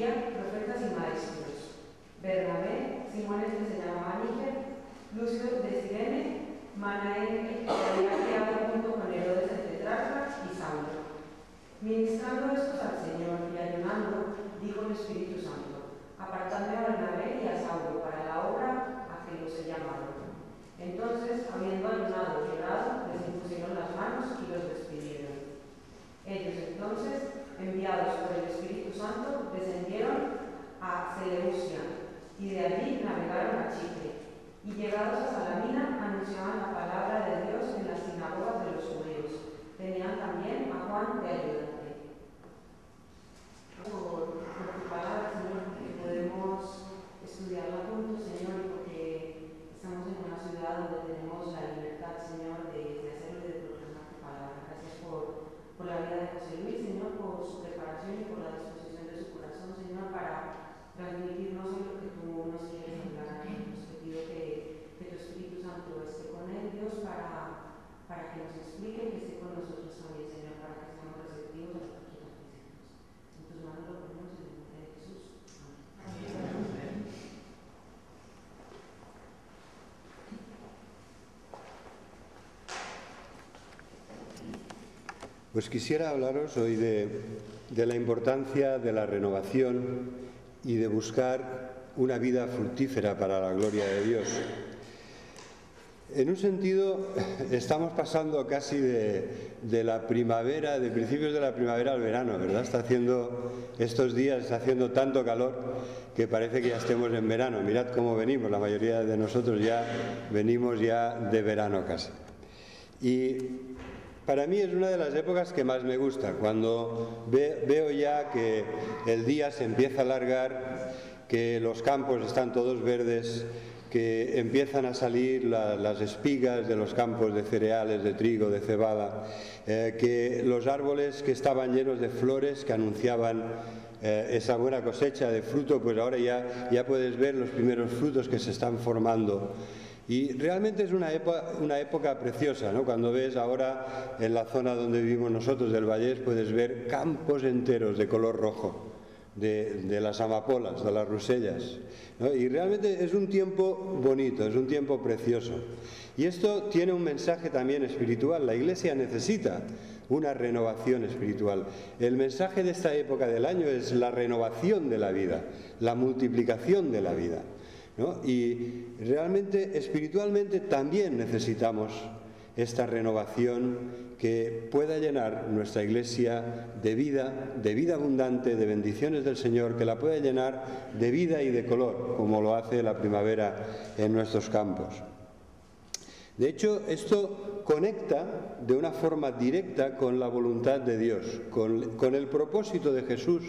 había profetas y maestros: Bernabé, Simón el que se llamaba Níger, Lucio de Cirene, Manaén el que se había criado junto con Herodes el tetrarca, y Saulo. Ministrando estos al Señor y ayunando, dijo el Espíritu Santo: apartadme a Bernabé y a Saulo para la obra a que los he llamado. Entonces, habiendo ayunado y orado, les impusieron las manos y los despidieron. Ellos entonces, enviados por el Espíritu Santo, descendieron a Seleucia y de allí navegaron a Chipre. Y llegados a Salamina, anunciaban la palabra de Dios en las sinagogas de los judíos. Tenían también a Juan de ayudante. Por tu palabra, Señor, que podemos estudiarla juntos, Señor, porque estamos en una ciudad donde tenemos la libertad, Señor, de hacerlo y de proclamar tu palabra. Gracias por la vida de José Luis, Señor, por su preparación y por la disposición de su corazón, Señor, para transmitirnos lo que tú nos quieres hablar a nosotros. Te pido que tu Espíritu Santo esté con él, Dios, para que nos explique, que esté con nosotros también, Señor, para que seamos receptivos a lo que quieras decirnos. En tus manos lo ponemos en el nombre de Jesús. Amén. Pues quisiera hablaros hoy de la importancia de la renovación y de buscar una vida fructífera para la gloria de Dios. En un sentido, estamos pasando casi de la primavera, de principios de la primavera al verano, ¿verdad? Estos días está haciendo tanto calor que parece que ya estemos en verano. Mirad cómo venimos, la mayoría de nosotros ya venimos ya de verano casi. Y para mí es una de las épocas que más me gusta, cuando veo ya que el día se empieza a alargar, que los campos están todos verdes, que empiezan a salir las espigas de los campos de cereales, de trigo, de cebada, que los árboles que estaban llenos de flores que anunciaban esa buena cosecha de fruto, pues ahora ya puedes ver los primeros frutos que se están formando. Y realmente es una época preciosa, ¿no? Cuando ves ahora en la zona donde vivimos nosotros, del Vallés, puedes ver campos enteros de color rojo, de las amapolas, de las rusellas, ¿no? Y realmente es un tiempo bonito, es un tiempo precioso. Y esto tiene un mensaje también espiritual. La Iglesia necesita una renovación espiritual. El mensaje de esta época del año es la renovación de la vida, la multiplicación de la vida, ¿no? Y realmente, espiritualmente, también necesitamos esta renovación que pueda llenar nuestra Iglesia de vida abundante, de bendiciones del Señor, que la pueda llenar de vida y de color, como lo hace la primavera en nuestros campos. De hecho, esto conecta de una forma directa con la voluntad de Dios, con el propósito de Jesús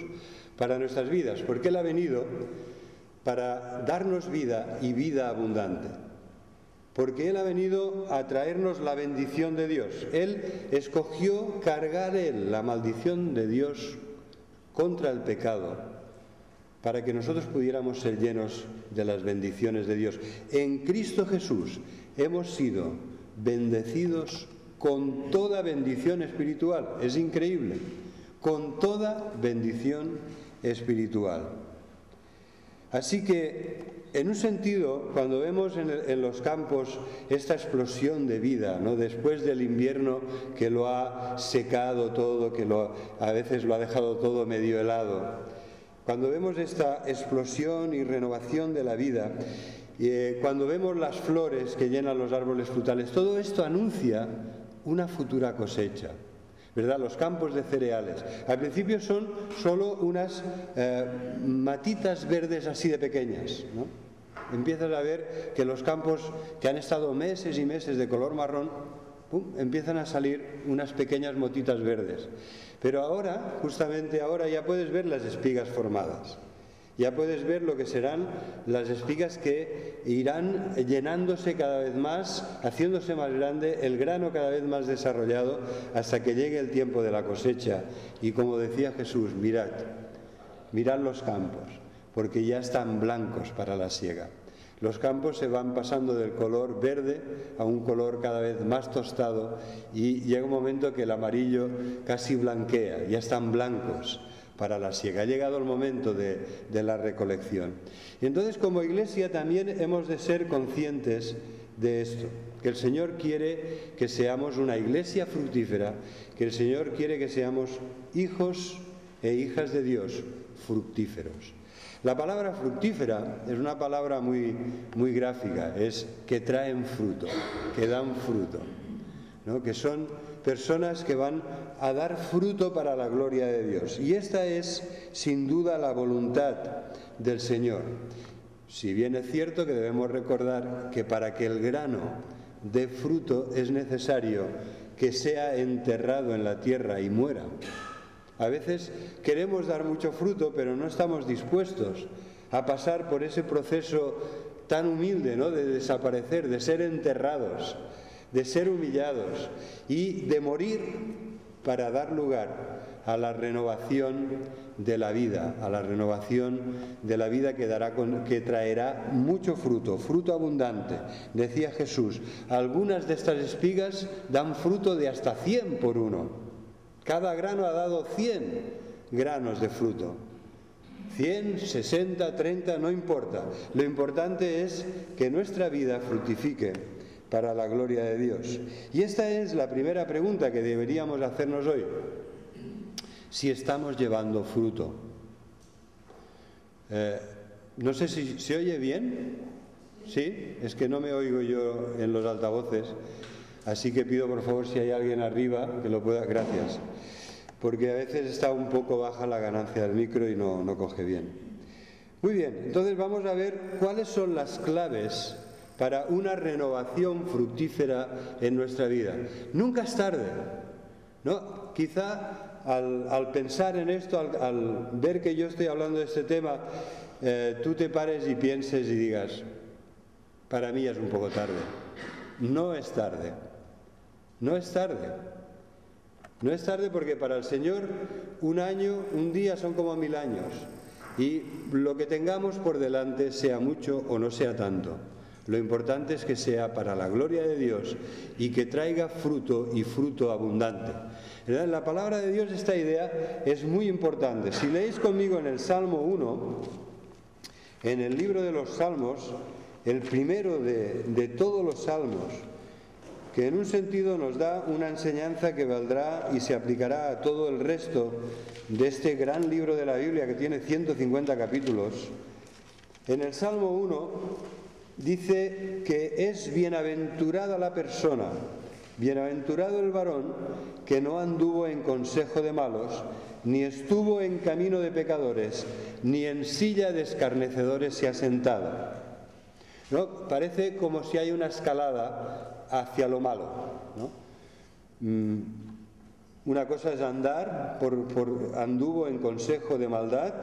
para nuestras vidas, porque Él ha venido para darnos vida y vida abundante, porque Él ha venido a traernos la bendición de Dios. Él escogió cargar la maldición de Dios contra el pecado, para que nosotros pudiéramos ser llenos de las bendiciones de Dios. En Cristo Jesús hemos sido bendecidos con toda bendición espiritual. Es increíble, con toda bendición espiritual. Así que, en un sentido, cuando vemos en los campos esta explosión de vida, ¿no? Después del invierno que lo ha secado todo, que a veces lo ha dejado todo medio helado, cuando vemos esta explosión y renovación de la vida, cuando vemos las flores que llenan los árboles frutales, todo esto anuncia una futura cosecha, ¿verdad? Los campos de cereales. Al principio son solo unas matitas verdes así de pequeñas, ¿no? Empiezas a ver que los campos que han estado meses y meses de color marrón, empiezan a salir unas pequeñas motitas verdes. Pero ahora, justamente ahora, ya puedes ver las espigas formadas. Ya puedes ver lo que serán las espigas que irán llenándose cada vez más, haciéndose más grande, el grano cada vez más desarrollado, hasta que llegue el tiempo de la cosecha. Y como decía Jesús, mirad los campos, porque ya están blancos para la siega. Los campos se van pasando del color verde a un color cada vez más tostado y llega un momento que el amarillo casi blanquea, ya están blancos, para la siega. Ha llegado el momento de la recolección. Y entonces, como Iglesia, también hemos de ser conscientes de esto, que el Señor quiere que seamos una Iglesia fructífera, que el Señor quiere que seamos hijos e hijas de Dios fructíferos. La palabra fructífera es una palabra muy gráfica, es que traen fruto, que dan fruto, ¿no? Que son personas que van a dar fruto para la gloria de Dios. Y esta es, sin duda, la voluntad del Señor. Si bien es cierto que debemos recordar que para que el grano dé fruto es necesario que sea enterrado en la tierra y muera. A veces queremos dar mucho fruto, pero no estamos dispuestos a pasar por ese proceso tan humilde, ¿no?, de desaparecer, de ser enterrados, de ser humillados y de morir para dar lugar a la renovación de la vida, a la renovación de la vida que traerá mucho fruto, fruto abundante. Decía Jesús, algunas de estas espigas dan fruto de hasta 100 por uno. Cada grano ha dado 100 granos de fruto. 100, 60, 30, no importa. Lo importante es que nuestra vida fructifique para la gloria de Dios. Y esta es la primera pregunta que deberíamos hacernos hoy. Si estamos llevando fruto. No sé si se oye bien. ¿Sí? Es que no me oigo yo en los altavoces. Así que pido por favor, si hay alguien arriba que lo pueda... Gracias. Porque a veces está un poco baja la ganancia del micro y no coge bien. Muy bien, entonces vamos a ver cuáles son las claves para una renovación fructífera en nuestra vida. Nunca es tarde, ¿no? Quizá al pensar en esto, al ver que yo estoy hablando de este tema, tú te pares y pienses y digas, para mí es un poco tarde. No es tarde. No es tarde. No es tarde porque para el Señor un año, un día son como 1000 años. Y lo que tengamos por delante, sea mucho o no sea tanto, lo importante es que sea para la gloria de Dios y que traiga fruto y fruto abundante. En la palabra de Dios esta idea es muy importante. Si leéis conmigo en el Salmo 1, en el libro de los Salmos, el primero de todos los salmos, que en un sentido nos da una enseñanza que valdrá y se aplicará a todo el resto de este gran libro de la Biblia que tiene 150 capítulos. En el Salmo 1 dice que es bienaventurada la persona, bienaventurado el varón que no anduvo en consejo de malos, ni estuvo en camino de pecadores, ni en silla de escarnecedores se ha sentado. ¿No? Parece como si hay una escalada hacia lo malo, ¿no? Una cosa es andar anduvo en consejo de maldad,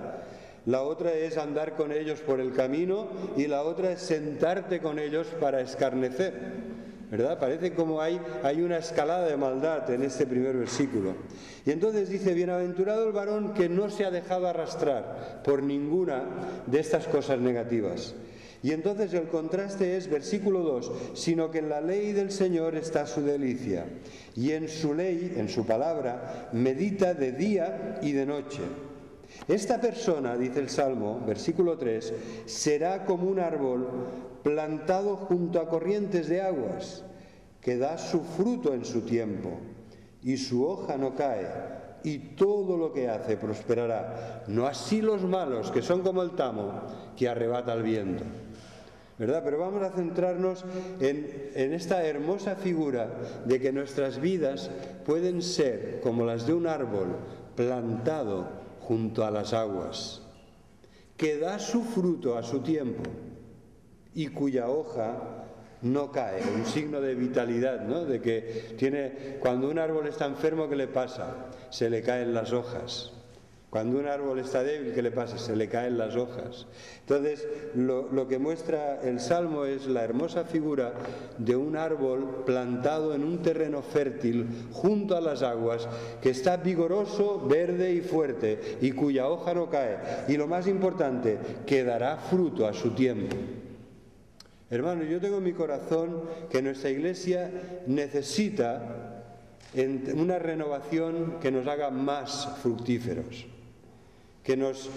la otra es andar con ellos por el camino y la otra es sentarte con ellos para escarnecer, ¿verdad? Parece como hay una escalada de maldad en este primer versículo. Y entonces dice, bienaventurado el varón que no se ha dejado arrastrar por ninguna de estas cosas negativas. Y entonces el contraste es, versículo 2, sino que en la ley del Señor está su delicia, y en su ley, en su palabra, medita de día y de noche. Esta persona, dice el Salmo, versículo 3, será como un árbol plantado junto a corrientes de aguas, que da su fruto en su tiempo, y su hoja no cae, y todo lo que hace prosperará. No así los malos, que son como el tamo, que arrebata el viento. ¿Verdad? Pero vamos a centrarnos en esta hermosa figura de que nuestras vidas pueden ser como las de un árbol plantado junto a las aguas, que da su fruto a su tiempo y cuya hoja no cae, un signo de vitalidad, ¿no? De que cuando un árbol está enfermo, ¿qué le pasa? Se le caen las hojas. Cuando un árbol está débil, ¿qué le pasa? Se le caen las hojas. Entonces, lo que muestra el Salmo es la hermosa figura de un árbol plantado en un terreno fértil junto a las aguas, que está vigoroso, verde y fuerte, y cuya hoja no cae. Y lo más importante, que dará fruto a su tiempo. Hermanos, yo tengo en mi corazón que nuestra Iglesia necesita una renovación que nos haga más fructíferos. que nos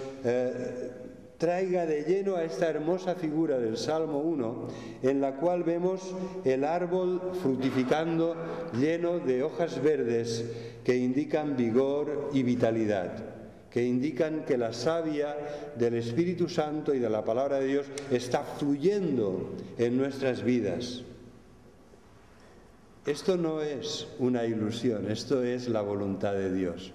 traiga de lleno a esta hermosa figura del Salmo 1, en la cual vemos el árbol fructificando lleno de hojas verdes que indican vigor y vitalidad, que indican que la savia del Espíritu Santo y de la palabra de Dios está fluyendo en nuestras vidas. Esto no es una ilusión, esto es la voluntad de Dios.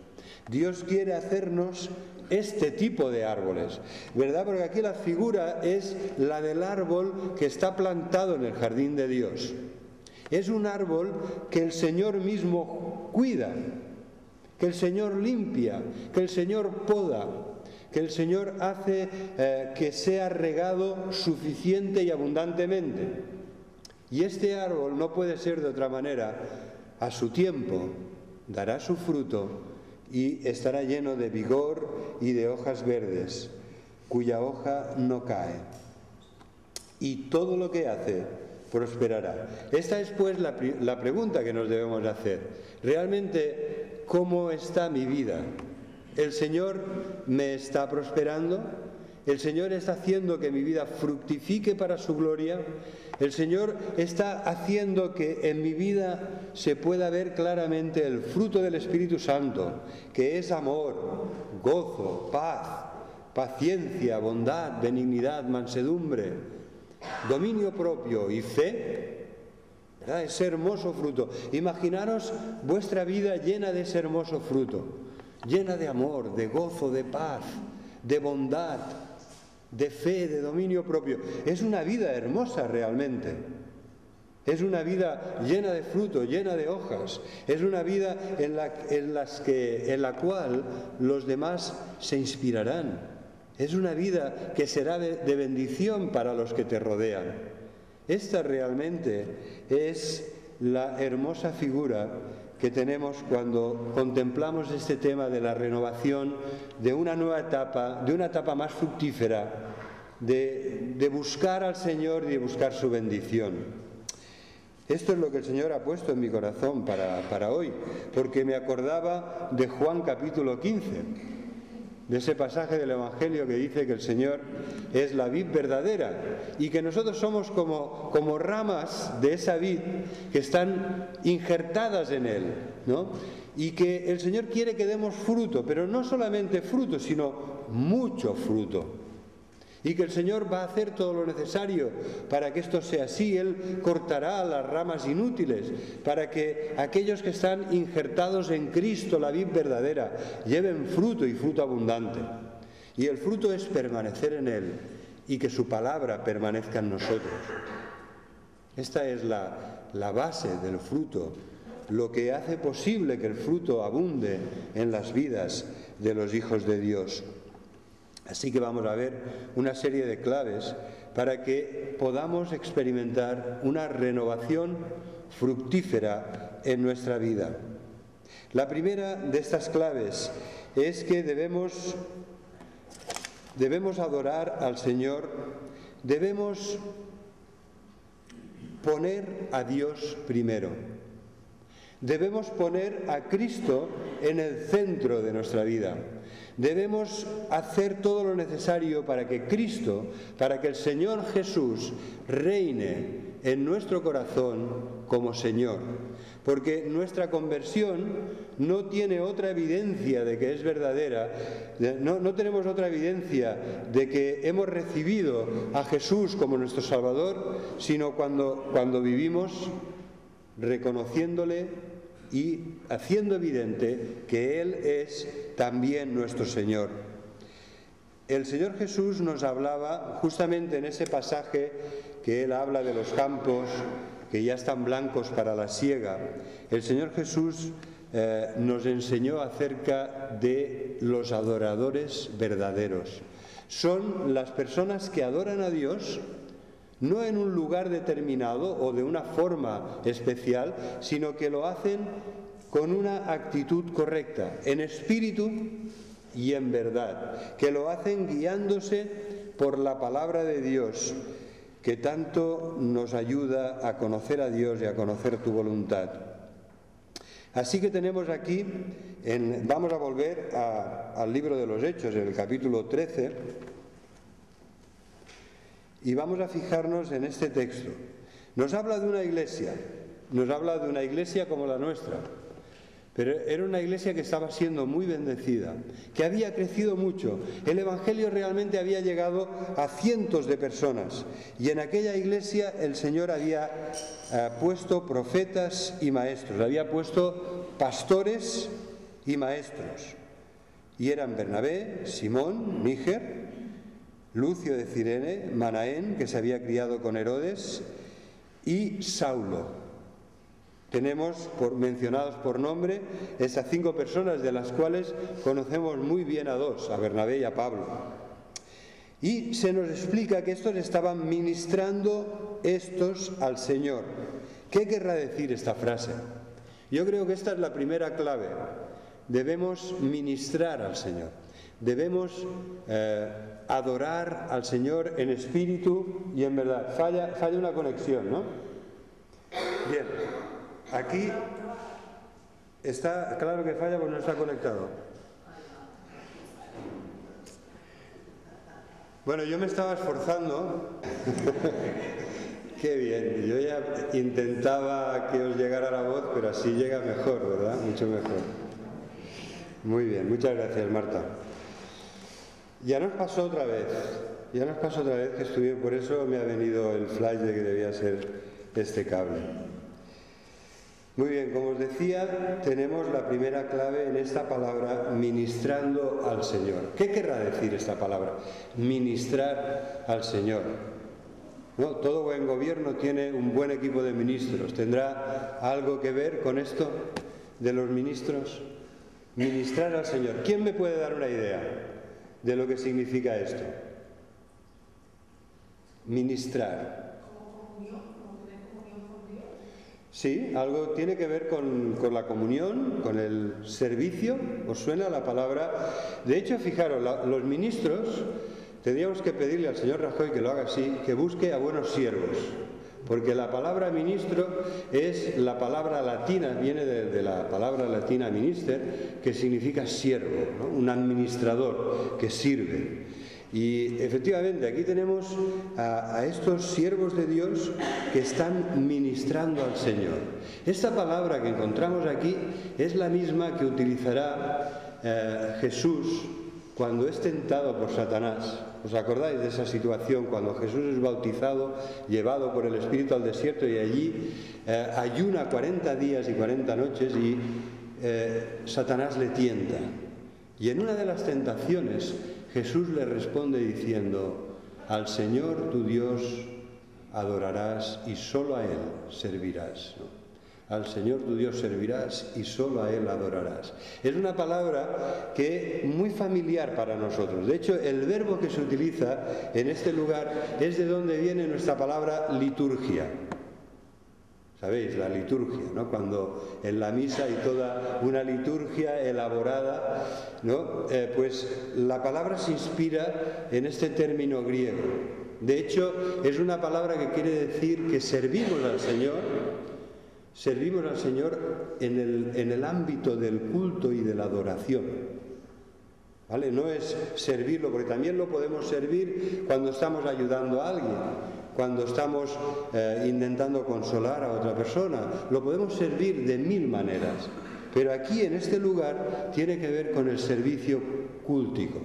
Dios quiere hacernos este tipo de árboles, ¿verdad? Porque aquí la figura es la del árbol que está plantado en el jardín de Dios. Es un árbol que el Señor mismo cuida, que el Señor limpia, que el Señor poda, que el Señor hace que sea regado suficiente y abundantemente. Y este árbol no puede ser de otra manera. A su tiempo dará su fruto y estará lleno de vigor y de hojas verdes, cuya hoja no cae. Y todo lo que hace prosperará. Esta es pues la pregunta que nos debemos hacer. ¿Realmente cómo está mi vida? ¿El Señor me está prosperando? ¿El Señor está haciendo que mi vida fructifique para su gloria? ¿El Señor está haciendo que en mi vida se pueda ver claramente el fruto del Espíritu Santo, que es amor, gozo, paz, paciencia, bondad, benignidad, mansedumbre, dominio propio y fe? ¿Verdad? Ese hermoso fruto. Imaginaros vuestra vida llena de ese hermoso fruto, llena de amor, de gozo, de paz, de bondad, de fe, de dominio propio. Es una vida hermosa realmente. Es una vida llena de fruto, llena de hojas. Es una vida en la cual los demás se inspirarán. Es una vida que será de bendición para los que te rodean. Esta realmente es la hermosa figura que tenemos cuando contemplamos este tema de la renovación, de una nueva etapa, de una etapa más fructífera, de buscar al Señor y de buscar su bendición. Esto es lo que el Señor ha puesto en mi corazón para hoy, porque me acordaba de Juan capítulo 15, de ese pasaje del Evangelio que dice que el Señor es la vid verdadera y que nosotros somos como ramas de esa vid que están injertadas en Él, ¿no? Y que el Señor quiere que demos fruto, pero no solamente fruto, sino mucho fruto. Y que el Señor va a hacer todo lo necesario para que esto sea así. Él cortará las ramas inútiles para que aquellos que están injertados en Cristo, la vid verdadera, lleven fruto y fruto abundante. Y el fruto es permanecer en Él y que su palabra permanezca en nosotros. Esta es la base del fruto, lo que hace posible que el fruto abunde en las vidas de los hijos de Dios. Así que vamos a ver una serie de claves para que podamos experimentar una renovación fructífera en nuestra vida. La primera de estas claves es que debemos adorar al Señor, debemos poner a Dios primero. Debemos poner a Cristo en el centro de nuestra vida. Debemos hacer todo lo necesario para que Cristo, para que el Señor Jesús reine en nuestro corazón como Señor. Porque nuestra conversión no tiene otra evidencia de que es verdadera, no tenemos otra evidencia de que hemos recibido a Jesús como nuestro Salvador, sino cuando vivimos reconociéndole y haciendo evidente que Él es también nuestro Señor. El Señor Jesús nos hablaba justamente en ese pasaje que Él habla de los campos que ya están blancos para la siega. El Señor Jesús nos enseñó acerca de los adoradores verdaderos. Son las personas que adoran a Dios no en un lugar determinado o de una forma especial, sino que lo hacen con una actitud correcta, en espíritu y en verdad, que lo hacen guiándose por la palabra de Dios, que tanto nos ayuda a conocer a Dios y a conocer tu voluntad. Así que tenemos aquí, vamos a volver al libro de los Hechos, en el capítulo 13, y vamos a fijarnos en este texto. Nos habla de una iglesia como la nuestra, pero era una iglesia que estaba siendo muy bendecida, que había crecido mucho. El Evangelio realmente había llegado a cientos de personas, y en aquella iglesia el Señor había puesto profetas y maestros, había puesto pastores y maestros, y eran Bernabé, Simón, Níger, Lucio de Cirene, Manaén, que se había criado con Herodes, y Saulo. Tenemos mencionados por nombre esas 5 personas, de las cuales conocemos muy bien a 2, a Bernabé y a Pablo. Y se nos explica que estos estaban ministrando al Señor. ¿Qué querrá decir esta frase? Yo creo que esta es la primera clave. Debemos ministrar al Señor. Debemos adorar al Señor en espíritu y en verdad. Falla una conexión, ¿no? Bien. Aquí está claro que falla porque no está conectado. Bueno, yo me estaba esforzando. Qué bien. Yo ya intentaba que os llegara la voz, pero así llega mejor, ¿verdad? Mucho mejor. Muy bien, muchas gracias, Marta. Ya nos pasó otra vez que estuve, por eso me ha venido el flash de que debía ser este cable. Muy bien, como os decía, tenemos la primera clave en esta palabra, ministrando al Señor. ¿Qué querrá decir esta palabra? Ministrar al Señor. ¿No? Todo buen gobierno tiene un buen equipo de ministros. ¿Tendrá algo que ver con esto de los ministros? Ministrar al Señor. ¿Quién me puede dar una idea de lo que significa esto? Ministrar. Sí, algo tiene que ver con la comunión, con el servicio. ¿Os suena la palabra? De hecho, fijaros, los ministros tendríamos que pedirle al señor Rajoy que lo haga así, que busque a buenos siervos, porque la palabra ministro es la palabra latina, viene de la palabra latina minister, que significa siervo, ¿no? Un administrador que sirve. Y efectivamente aquí tenemos a estos siervos de Dios que están ministrando al Señor. Esta palabra que encontramos aquí es la misma que utilizará Jesús cuando es tentado por Satanás. ¿Os acordáis de esa situación cuando Jesús es bautizado, llevado por el Espíritu al desierto y allí ayuna 40 días y 40 noches y Satanás le tienta? Y en una de las tentaciones Jesús le responde diciendo: al Señor tu Dios adorarás y solo a Él servirás, ¿no? Al Señor tu Dios servirás y solo a Él adorarás. Es una palabra que es muy familiar para nosotros. De hecho, el verbo que se utiliza en este lugar es de donde viene nuestra palabra liturgia. ¿Sabéis? La liturgia, ¿no? Cuando en la misa hay toda una liturgia elaborada, ¿no? Pues la palabra se inspira en este término griego. De hecho, es una palabra que quiere decir que servimos al Señor en el ámbito del culto y de la adoración. ¿Vale? No es servirlo, porque también lo podemos servir cuando estamos ayudando a alguien, cuando estamos intentando consolar a otra persona. Lo podemos servir de 1000 maneras, pero aquí en este lugar tiene que ver con el servicio cúltico.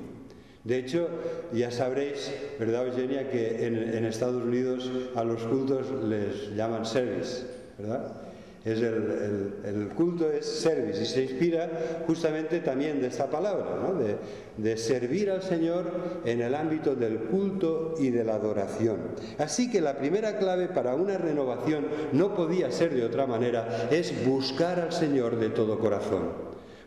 De hecho, ya sabréis, ¿verdad, Eugenia?, que en Estados Unidos a los cultos les llaman service, ¿verdad? El culto es service y se inspira justamente también de esta palabra, ¿no? De servir al Señor en el ámbito del culto y de la adoración. Así que la primera clave para una renovación, no podía ser de otra manera, es buscar al Señor de todo corazón,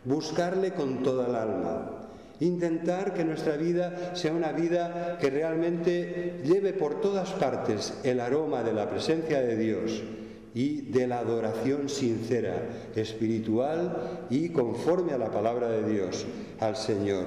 buscarle con toda el alma. Intentar que nuestra vida sea una vida que realmente lleve por todas partes el aroma de la presencia de Dios y de la adoración sincera, espiritual y conforme a la palabra de Dios, al Señor.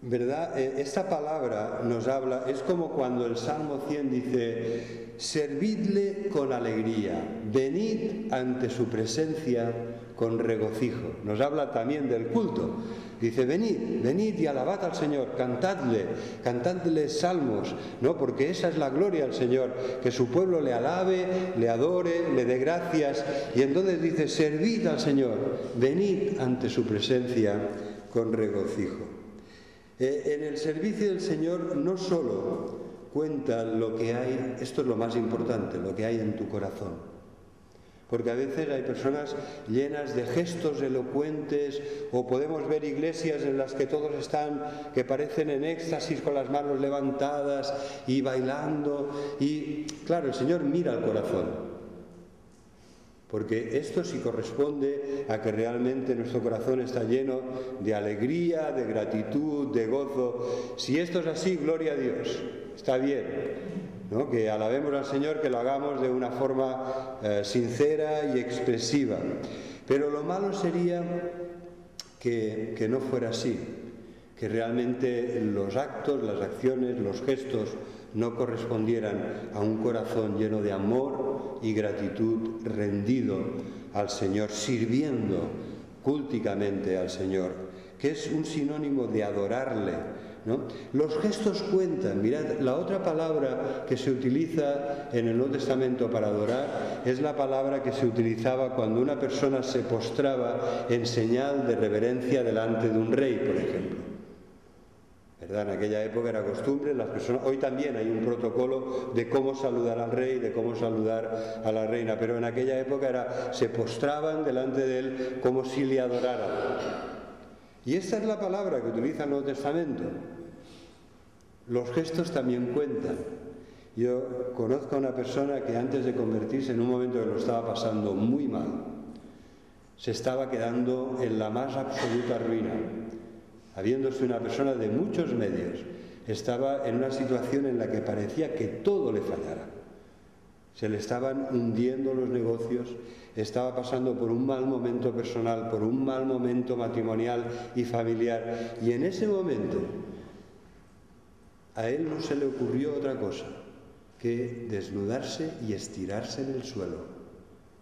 ¿verdad? Esta palabra nos habla, es como cuando el Salmo 100 dice, servidle con alegría, venid ante su presencia con regocijo. Nos habla también del culto. Dice, venid, venid y alabad al Señor, cantadle salmos, ¿no? Porque esa es la gloria al Señor, que su pueblo le alabe, le adore, le dé gracias. Y entonces dice, servid al Señor, venid ante su presencia con regocijo. En el servicio del Señor no solo cuenta lo que hay, esto es lo más importante, lo que hay en tu corazón. Porque a veces hay personas llenas de gestos elocuentes, o podemos ver iglesias en las que todos están, que parecen en éxtasis con las manos levantadas y bailando. Y claro, el Señor mira al corazón. Porque esto sí corresponde a que realmente nuestro corazón está lleno de alegría, de gratitud, de gozo. Si esto es así, gloria a Dios, está bien, ¿no? Que alabemos al Señor, que lo hagamos de una forma sincera y expresiva. Pero lo malo sería que no fuera así, que realmente los actos, las acciones, los gestos no correspondieran a un corazón lleno de amor y gratitud, rendido al Señor, sirviendo cúlticamente al Señor, que es un sinónimo de adorarle, ¿no? Los gestos cuentan. Mirad, la otra palabra que se utiliza en el Nuevo Testamento para adorar es la palabra que se utilizaba cuando una persona se postraba en señal de reverencia delante de un rey, por ejemplo. ¿Verdad? En aquella época era costumbre, las personas, hoy también hay un protocolo de cómo saludar al rey, de cómo saludar a la reina, pero en aquella época se postraban delante de él como si le adoraran. Y esta es la palabra que utiliza el Nuevo Testamento. Los gestos también cuentan. Yo conozco a una persona que antes de convertirse, en un momento que lo estaba pasando muy mal, se estaba quedando en la más absoluta ruina. Habiéndose una persona de muchos medios, estaba en una situación en la que parecía que todo le fallara. Se le estaban hundiendo los negocios, estaba pasando por un mal momento personal, por un mal momento matrimonial y familiar. Y en ese momento, a él no se le ocurrió otra cosa que desnudarse y estirarse en el suelo,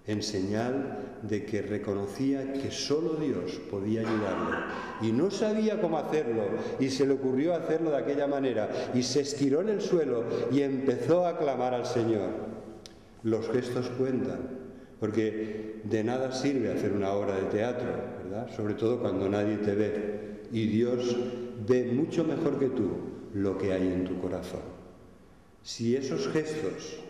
en señal de que reconocía que solo Dios podía ayudarle. Y no sabía cómo hacerlo, y se le ocurrió hacerlo de aquella manera, y se estiró en el suelo y empezó a clamar al Señor. Los gestos cuentan, porque de nada sirve hacer una obra de teatro, ¿verdad? Sobre todo cuando nadie te ve, y Dios ve mucho mejor que tú lo que hay en tu corazón. Si esos gestos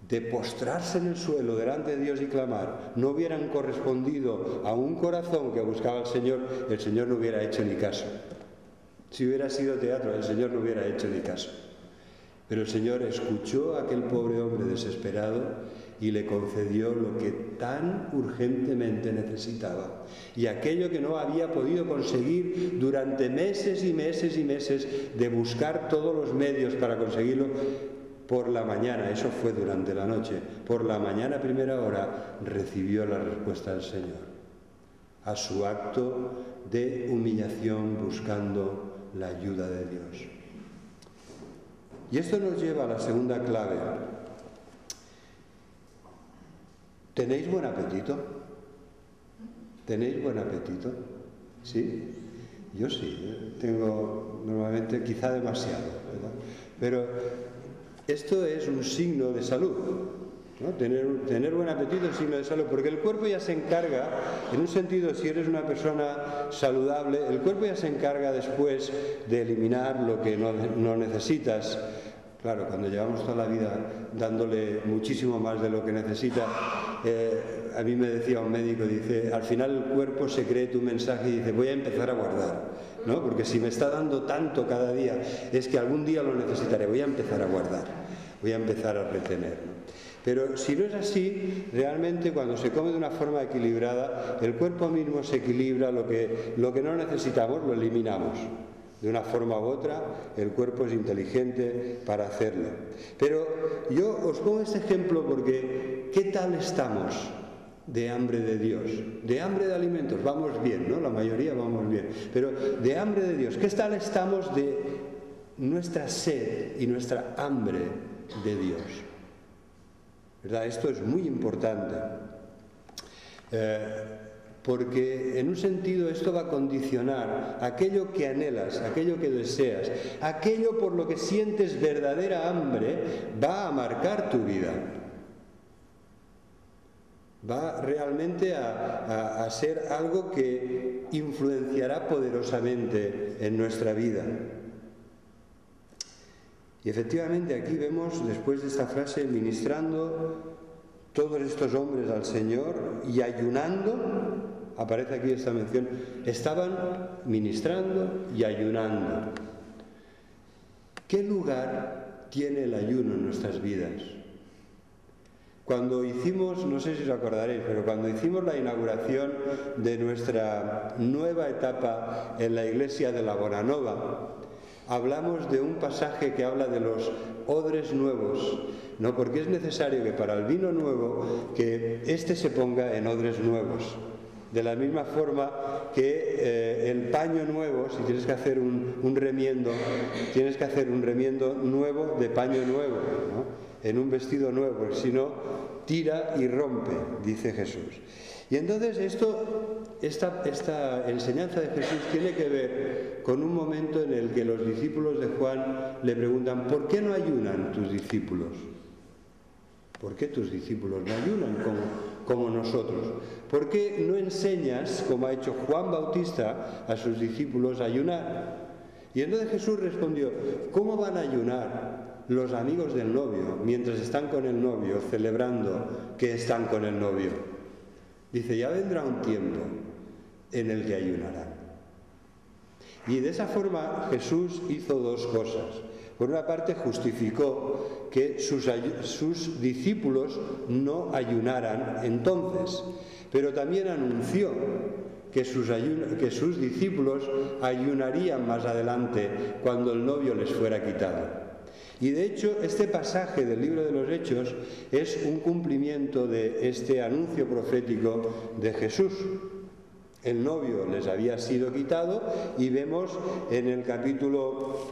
de postrarse en el suelo delante de Dios y clamar no hubieran correspondido a un corazón que buscaba al Señor, el Señor no hubiera hecho ni caso. Si hubiera sido teatro, el Señor no hubiera hecho ni caso. Pero el Señor escuchó a aquel pobre hombre desesperado y le concedió lo que tan urgentemente necesitaba. Y aquello que no había podido conseguir durante meses y meses y meses de buscar todos los medios para conseguirlo, por la mañana, eso fue durante la noche, por la mañana a primera hora recibió la respuesta del Señor a su acto de humillación buscando la ayuda de Dios. Y esto nos lleva a la segunda clave. ¿Tenéis buen apetito? ¿Tenéis buen apetito? ¿Sí? Yo sí, tengo normalmente quizá demasiado, ¿verdad? Pero esto es un signo de salud, ¿no? Tener buen apetito es signo de salud, porque el cuerpo ya se encarga, en un sentido, si eres una persona saludable, el cuerpo ya se encarga después de eliminar lo que no necesitas. Claro, cuando llevamos toda la vida dándole muchísimo más de lo que necesita, a mí me decía un médico, dice, al final el cuerpo se cree tu mensaje y dice, voy a empezar a guardar, ¿no? Porque si me está dando tanto cada día, es que algún día lo necesitaré, voy a empezar a guardar, voy a empezar a retener, ¿no? Pero si no es así, realmente cuando se come de una forma equilibrada, el cuerpo mismo se equilibra, lo que no necesitamos lo eliminamos. De una forma u otra, el cuerpo es inteligente para hacerlo. Pero yo os pongo este ejemplo porque ¿qué tal estamos de hambre de Dios, de hambre de alimentos, vamos bien, ¿no? La mayoría vamos bien, pero de hambre de Dios, ¿qué tal estamos de nuestra sed y nuestra hambre de Dios? ¿Verdad? Esto es muy importante, porque en un sentido esto va a condicionar aquello que anhelas, aquello que deseas, aquello por lo que sientes verdadera hambre, va a marcar tu vida. Va realmente a ser algo que influenciará poderosamente en nuestra vida. Y efectivamente aquí vemos, después de esta frase, ministrando todos estos hombres al Señor y ayunando, aparece aquí esta mención, estaban ministrando y ayunando. ¿Qué lugar tiene el ayuno en nuestras vidas? Cuando hicimos, no sé si os acordaréis, pero cuando hicimos la inauguración de nuestra nueva etapa en la iglesia de la Bonanova, hablamos de un pasaje que habla de los odres nuevos, ¿no? Porque es necesario que para el vino nuevo, que éste se ponga en odres nuevos. De la misma forma que el paño nuevo, si tienes que hacer un remiendo, tienes que hacer un remiendo nuevo de paño nuevo, ¿no? En un vestido nuevo, si no, tira y rompe, dice Jesús. Y entonces esta enseñanza de Jesús tiene que ver con un momento en el que los discípulos de Juan le preguntan: ¿por qué no ayunan tus discípulos? ¿Por qué tus discípulos no ayunan como nosotros? ¿Por qué no enseñas, como ha hecho Juan Bautista, a sus discípulos a ayunar? Y entonces Jesús respondió: ¿cómo van a ayunar los amigos del novio mientras están con el novio, celebrando que están con el novio? Dice: ya vendrá un tiempo en el que ayunarán. Y de esa forma Jesús hizo dos cosas. Por una parte, justificó que sus discípulos no ayunaran entonces, pero también anunció que sus discípulos ayunarían más adelante cuando el novio les fuera quitado. Y de hecho, este pasaje del libro de los Hechos es un cumplimiento de este anuncio profético de Jesús. El novio les había sido quitado y vemos en el capítulo,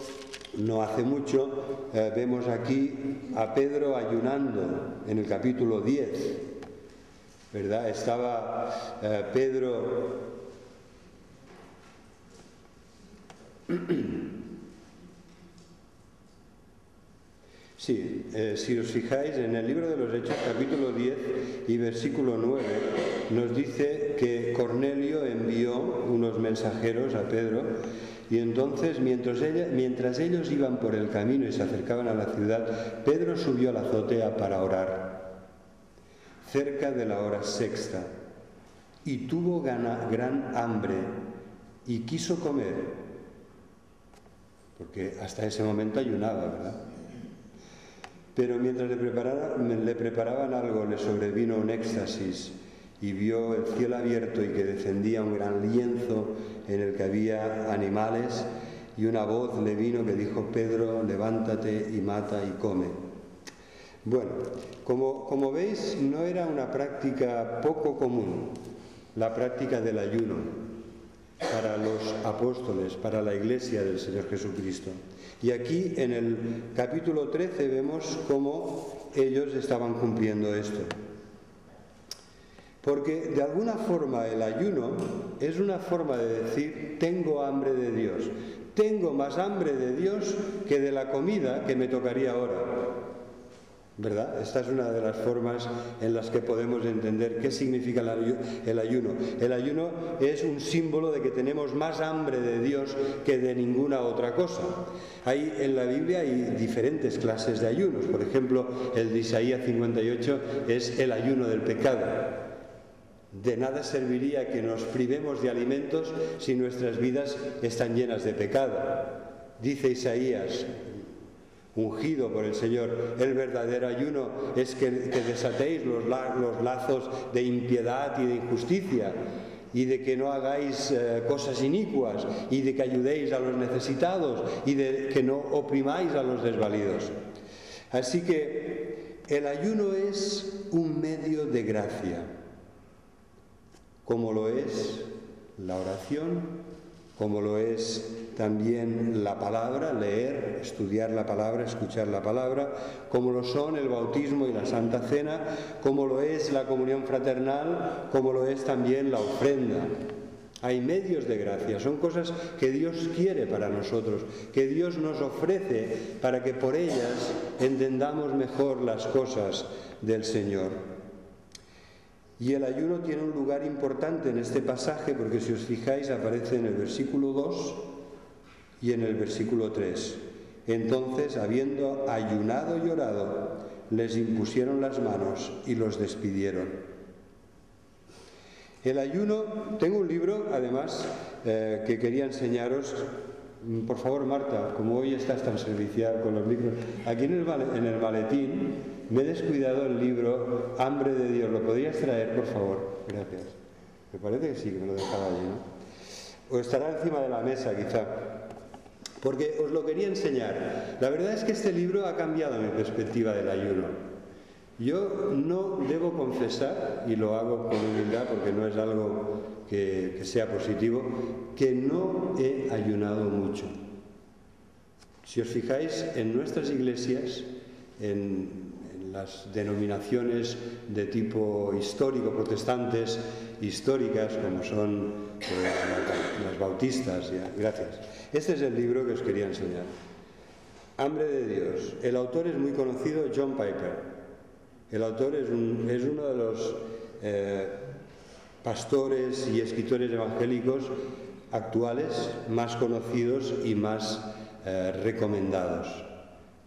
no hace mucho, vemos aquí a Pedro ayunando en el capítulo 10, ¿verdad? Estaba Pedro... Sí, si os fijáis en el libro de los Hechos, capítulo 10 y versículo 9, nos dice que Cornelio envió unos mensajeros a Pedro y entonces mientras ellos iban por el camino y se acercaban a la ciudad, Pedro subió a la azotea para orar, cerca de la hora sexta, y tuvo gran hambre y quiso comer, porque hasta ese momento ayunaba, ¿verdad? Pero mientras le preparaban algo, le sobrevino un éxtasis y vio el cielo abierto y que descendía un gran lienzo en el que había animales, y una voz le vino que dijo: Pedro, levántate y mata y come. Bueno, como veis, no era una práctica poco común, la práctica del ayuno para los apóstoles, para la iglesia del Señor Jesucristo. Y aquí en el capítulo 13 vemos cómo ellos estaban cumpliendo esto. Porque de alguna forma el ayuno es una forma de decir: tengo hambre de Dios, tengo más hambre de Dios que de la comida que me tocaría ahora. ¿Verdad? Esta es una de las formas en las que podemos entender qué significa el ayuno. El ayuno es un símbolo de que tenemos más hambre de Dios que de ninguna otra cosa. En la Biblia hay diferentes clases de ayunos. Por ejemplo, el de Isaías 58 es el ayuno del pecado. De nada serviría que nos privemos de alimentos si nuestras vidas están llenas de pecado. Dice Isaías, ungido por el Señor: el verdadero ayuno es que desatéis los lazos de impiedad y de injusticia, y de que no hagáis cosas inicuas, y de que ayudéis a los necesitados, y de que no oprimáis a los desvalidos. Así que el ayuno es un medio de gracia. como lo es la oración, como lo es también la palabra, leer, estudiar la palabra, escuchar la palabra, como lo son el bautismo y la Santa Cena, como lo es la comunión fraternal, como lo es también la ofrenda. Hay medios de gracia, son cosas que Dios quiere para nosotros, que Dios nos ofrece para que por ellas entendamos mejor las cosas del Señor. Y el ayuno tiene un lugar importante en este pasaje porque si os fijáis aparece en el versículo 2 y en el versículo 3. Entonces, habiendo ayunado y orado, les impusieron las manos y los despidieron. El ayuno, tengo un libro además que quería enseñaros. Por favor, Marta, como hoy estás tan servicial con los libros, aquí en el maletín me he descuidado el libro Hambre de Dios. ¿Lo podrías traer, por favor? Gracias. Me parece que sí, que me lo dejaba allí, ¿no? O estará encima de la mesa, quizá. Porque os lo quería enseñar. La verdad es que este libro ha cambiado mi perspectiva del ayuno. Yo no debo confesar, y lo hago con humildad porque no es algo que sea positivo, que no he ayunado mucho. Si os fijáis, en nuestras iglesias, en las denominaciones de tipo histórico, protestantes, históricas, como son las bautistas, gracias. Este es el libro que os quería enseñar. Hambre de Dios. El autor es muy conocido, John Piper. El autor es uno de los pastores y escritores evangélicos actuales más conocidos y más recomendados,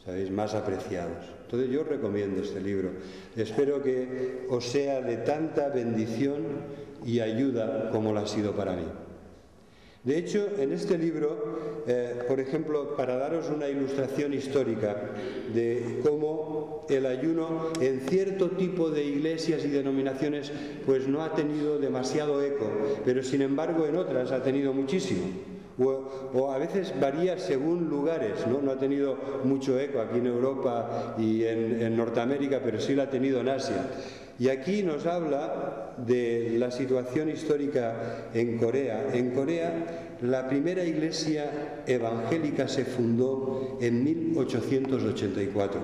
¿sabéis? Más apreciados. Entonces yo os recomiendo este libro. Espero que os sea de tanta bendición y ayuda como lo ha sido para mí. De hecho, en este libro, por ejemplo, para daros una ilustración histórica de cómo el ayuno en cierto tipo de iglesias y denominaciones pues no ha tenido demasiado eco, pero sin embargo en otras ha tenido muchísimo. O a veces varía según lugares, ¿no? No ha tenido mucho eco aquí en Europa y en Norteamérica, pero sí lo ha tenido en Asia. Y aquí nos habla de la situación histórica en Corea. En Corea, la primera iglesia evangélica se fundó en 1884.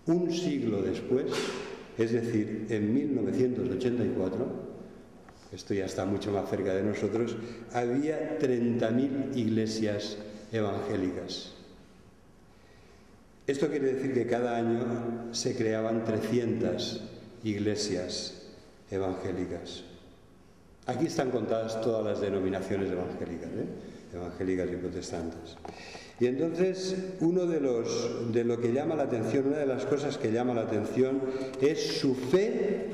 Un siglo después, es decir, en 1984, esto ya está mucho más cerca de nosotros, había 30.000 iglesias evangélicas. Esto quiere decir que cada año se creaban 300 iglesias evangélicas. Aquí están contadas todas las denominaciones evangélicas, evangélicas y protestantes. Y entonces, de lo que llama la atención, una de las cosas que llama la atención es su fe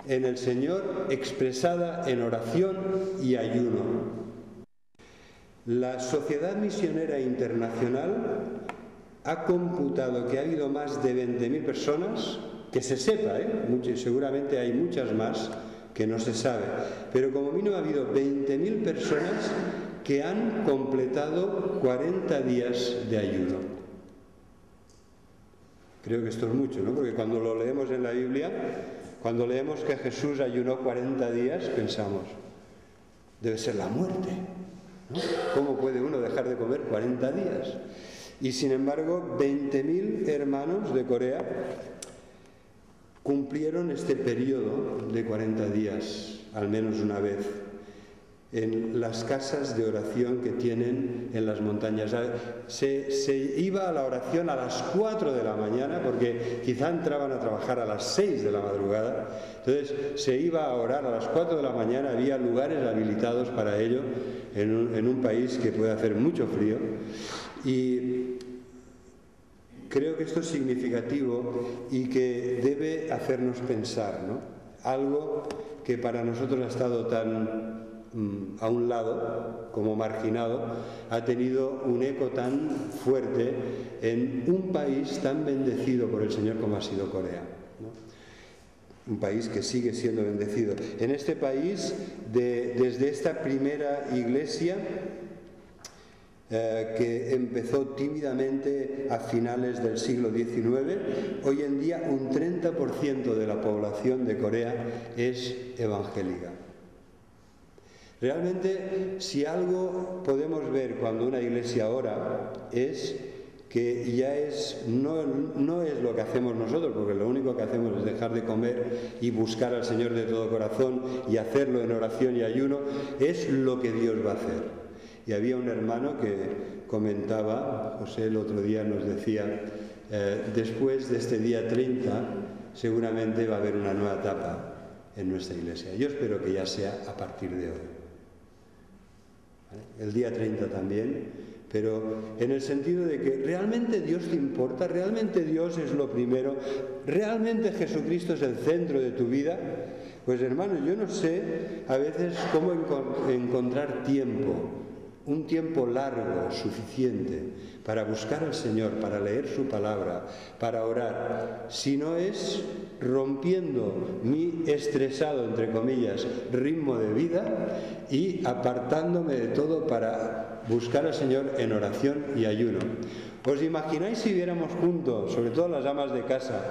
en el Señor expresada en oración y ayuno. La Sociedad Misionera Internacional ha computado que ha habido más de 20.000 personas, que se sepa, seguramente hay muchas más que no se sabe, pero como mínimo ha habido 20.000 personas que han completado 40 días de ayuno. Creo que esto es mucho, ¿no? Porque cuando lo leemos en la Biblia, cuando leemos que Jesús ayunó 40 días, pensamos, debe ser la muerte, ¿no? ¿Cómo puede uno dejar de comer 40 días? Y sin embargo, 20.000 hermanos de Corea cumplieron este periodo de 40 días, al menos una vez, en las casas de oración que tienen en las montañas. Se iba a la oración a las 4 de la mañana, porque quizá entraban a trabajar a las 6 de la madrugada. Entonces se iba a orar a las 4 de la mañana, había lugares habilitados para ello en un país que puede hacer mucho frío. Y creo que esto es significativo y que debe hacernos pensar, ¿no? Algo que para nosotros ha estado tan a un lado, como marginado, ha tenido un eco tan fuerte en un país tan bendecido por el Señor como ha sido Corea, ¿no? Un país que sigue siendo bendecido. En este país, desde esta primera iglesia, que empezó tímidamente a finales del siglo XIX, hoy en día un 30% de la población de Corea es evangélica. Realmente, si algo podemos ver cuando una iglesia ora, es que ya no es lo que hacemos nosotros, porque lo único que hacemos es dejar de comer y buscar al Señor de todo corazón y hacerlo en oración y ayuno, es lo que Dios va a hacer. Y había un hermano que comentaba, José el otro día nos decía, después de este día 30 seguramente va a haber una nueva etapa en nuestra iglesia. Yo espero que ya sea a partir de hoy. ¿Vale? El día 30 también, pero en el sentido de que realmente Dios te importa, realmente Dios es lo primero, realmente Jesucristo es el centro de tu vida. Pues hermano, yo no sé a veces cómo encontrar tiempo, un tiempo largo, suficiente, para buscar al Señor, para leer su palabra, para orar, si no es rompiendo mi estresado, entre comillas, ritmo de vida y apartándome de todo para buscar al Señor en oración y ayuno. ¿Os imagináis si viéramos juntos, sobre todo las amas de casa,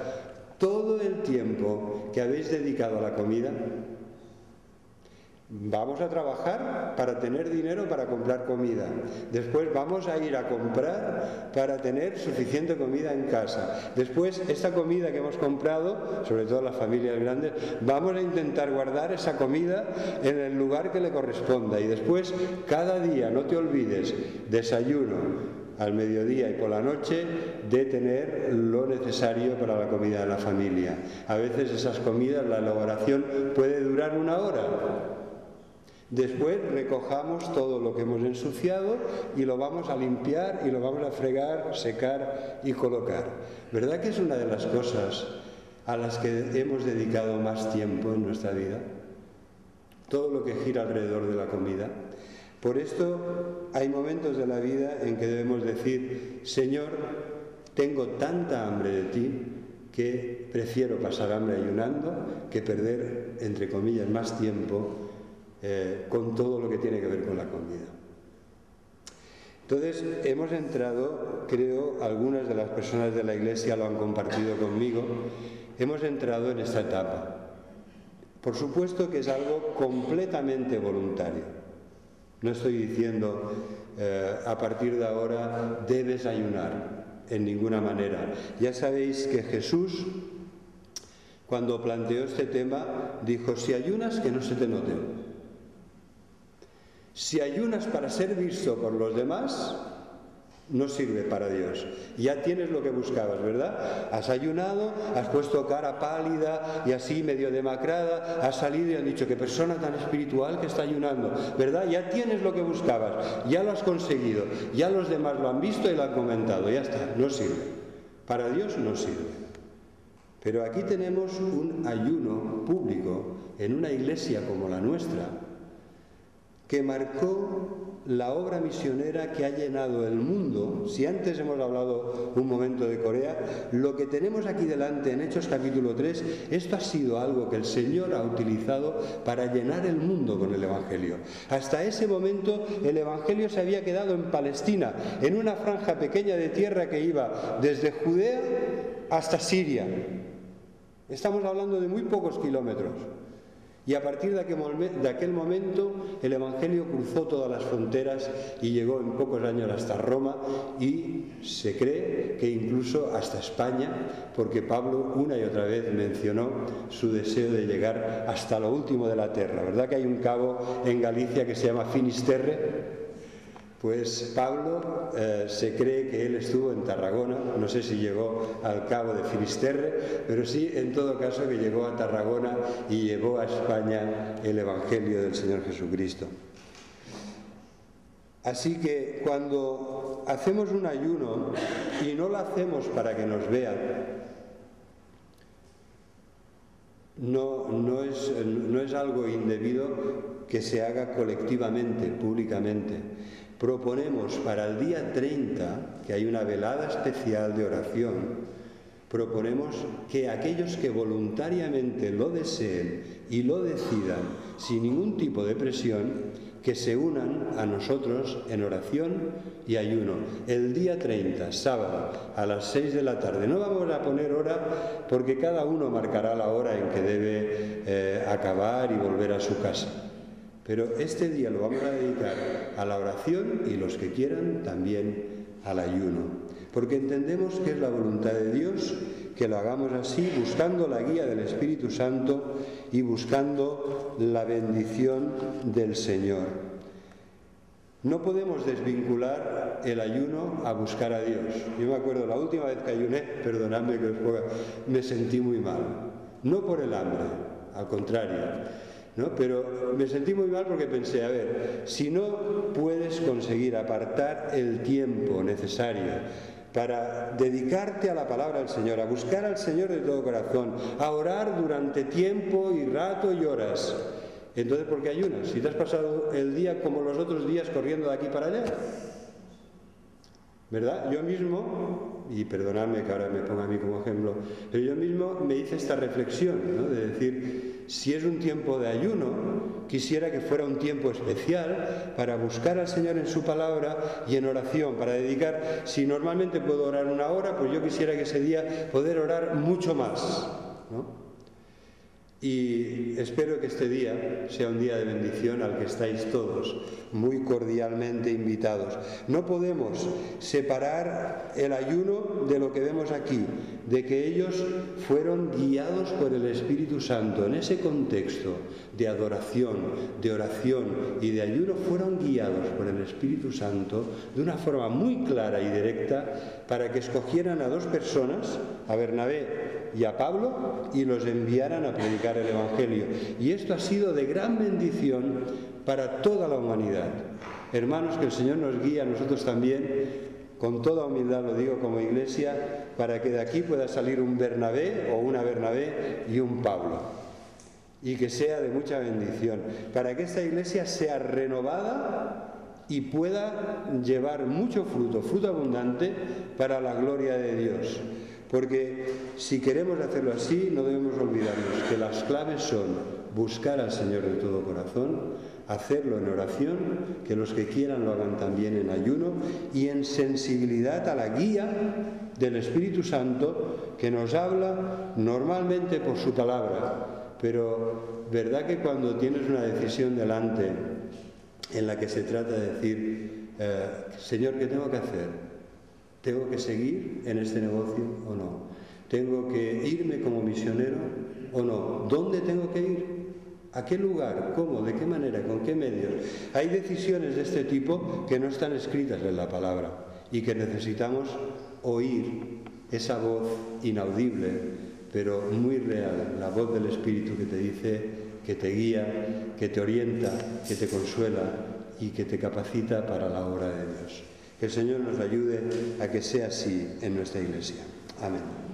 todo el tiempo que habéis dedicado a la comida? Vamos a trabajar para tener dinero para comprar comida. Después vamos a ir a comprar para tener suficiente comida en casa. Después, esta comida que hemos comprado, sobre todo las familias grandes, vamos a intentar guardar esa comida en el lugar que le corresponda. Y después, cada día, no te olvides, desayuno al mediodía y por la noche, de tener lo necesario para la comida de la familia. A veces esas comidas, la elaboración puede durar 1 hora. Después recojamos todo lo que hemos ensuciado y lo vamos a limpiar y lo vamos a fregar, secar y colocar. ¿Verdad que es una de las cosas a las que hemos dedicado más tiempo en nuestra vida? Todo lo que gira alrededor de la comida. Por esto hay momentos de la vida en que debemos decir, Señor, tengo tanta hambre de ti que prefiero pasar hambre ayunando que perder, entre comillas, más tiempo con todo lo que tiene que ver con la comida. Entonces, hemos entrado, creo, algunas de las personas de la Iglesia lo han compartido conmigo, hemos entrado en esta etapa. Por supuesto que es algo completamente voluntario. No estoy diciendo, a partir de ahora debes ayunar, en ninguna manera. Ya sabéis que Jesús, cuando planteó este tema, dijo, si ayunas, que no se te note. Si ayunas para ser visto por los demás, no sirve para Dios. Ya tienes lo que buscabas, ¿verdad? Has ayunado, has puesto cara pálida y así medio demacrada, has salido y han dicho, qué persona tan espiritual que está ayunando, ¿verdad? Ya tienes lo que buscabas, ya lo has conseguido, ya los demás lo han visto y lo han comentado, ya está, no sirve. Para Dios no sirve. Pero aquí tenemos un ayuno público en una iglesia como la nuestra, que marcó la obra misionera que ha llenado el mundo. Si antes hemos hablado un momento de Corea, lo que tenemos aquí delante en Hechos capítulo 3, esto ha sido algo que el Señor ha utilizado para llenar el mundo con el Evangelio. Hasta ese momento el Evangelio se había quedado en Palestina, en una franja pequeña de tierra que iba desde Judea hasta Siria. Estamos hablando de muy pocos kilómetros. Y a partir de aquel momento el Evangelio cruzó todas las fronteras y llegó en pocos años hasta Roma y se cree que incluso hasta España, porque Pablo una y otra vez mencionó su deseo de llegar hasta lo último de la tierra. ¿Verdad que hay un cabo en Galicia que se llama Finisterre? Pues Pablo se cree que él estuvo en Tarragona, no sé si llegó al cabo de Finisterre, pero sí, en todo caso, que llegó a Tarragona y llevó a España el Evangelio del Señor Jesucristo. Así que cuando hacemos un ayuno y no lo hacemos para que nos vean, no es algo indebido que se haga colectivamente, públicamente. Proponemos para el día 30, que hay una velada especial de oración, proponemos que aquellos que voluntariamente lo deseen y lo decidan sin ningún tipo de presión, que se unan a nosotros en oración y ayuno. El día 30, sábado, a las 6 de la tarde. No vamos a poner hora porque cada uno marcará la hora en que debe acabar y volver a su casa. Pero este día lo vamos a dedicar a la oración y los que quieran también al ayuno, porque entendemos que es la voluntad de Dios que lo hagamos así, buscando la guía del Espíritu Santo y buscando la bendición del Señor. No podemos desvincular el ayuno a buscar a Dios. Yo me acuerdo, la última vez que ayuné, perdonadme que os ponga, me sentí muy mal. No por el hambre, al contrario, ¿no? Pero me sentí muy mal porque pensé, a ver, si no puedes conseguir apartar el tiempo necesario para dedicarte a la palabra del Señor, a buscar al Señor de todo corazón, a orar durante tiempo y rato y horas, entonces ¿por qué ayunas? Si te has pasado el día como los otros días corriendo de aquí para allá, ¿verdad? Yo mismo, y perdonadme que ahora me ponga a mí como ejemplo, pero yo mismo me hice esta reflexión, ¿no? De decir, si es un tiempo de ayuno, quisiera que fuera un tiempo especial para buscar al Señor en su palabra y en oración, para dedicar, si normalmente puedo orar 1 hora, pues yo quisiera que ese día poder orar mucho más, ¿no? Y espero que este día sea un día de bendición al que estáis todos muy cordialmente invitados. No podemos separar el ayuno de lo que vemos aquí, de que ellos fueron guiados por el Espíritu Santo. En ese contexto de adoración, de oración y de ayuno, fueron guiados por el Espíritu Santo de una forma muy clara y directa para que escogieran a 2 personas, a Bernabé y a Pablo, y los enviaran a predicar el Evangelio. Y esto ha sido de gran bendición para toda la humanidad. Hermanos, que el Señor nos guíe a nosotros también, con toda humildad lo digo como iglesia, para que de aquí pueda salir un Bernabé o una Bernabé y un Pablo. Y que sea de mucha bendición, para que esta iglesia sea renovada y pueda llevar mucho fruto, fruto abundante, para la gloria de Dios. Porque si queremos hacerlo así, no debemos olvidarnos que las claves son buscar al Señor de todo corazón, hacerlo en oración, que los que quieran lo hagan también en ayuno y en sensibilidad a la guía del Espíritu Santo, que nos habla normalmente por su palabra. Pero ¿verdad que cuando tienes una decisión delante en la que se trata de decir, Señor, ¿qué tengo que hacer? ¿Tengo que seguir en este negocio o no? ¿Tengo que irme como misionero o no? ¿Dónde tengo que ir? ¿A qué lugar? ¿Cómo? ¿De qué manera? ¿Con qué medios? Hay decisiones de este tipo que no están escritas en la palabra y que necesitamos oír esa voz inaudible, pero muy real, la voz del Espíritu que te dice, que te guía, que te orienta, que te consuela y que te capacita para la obra de Dios. Que el Señor nos ayude a que sea así en nuestra iglesia. Amén.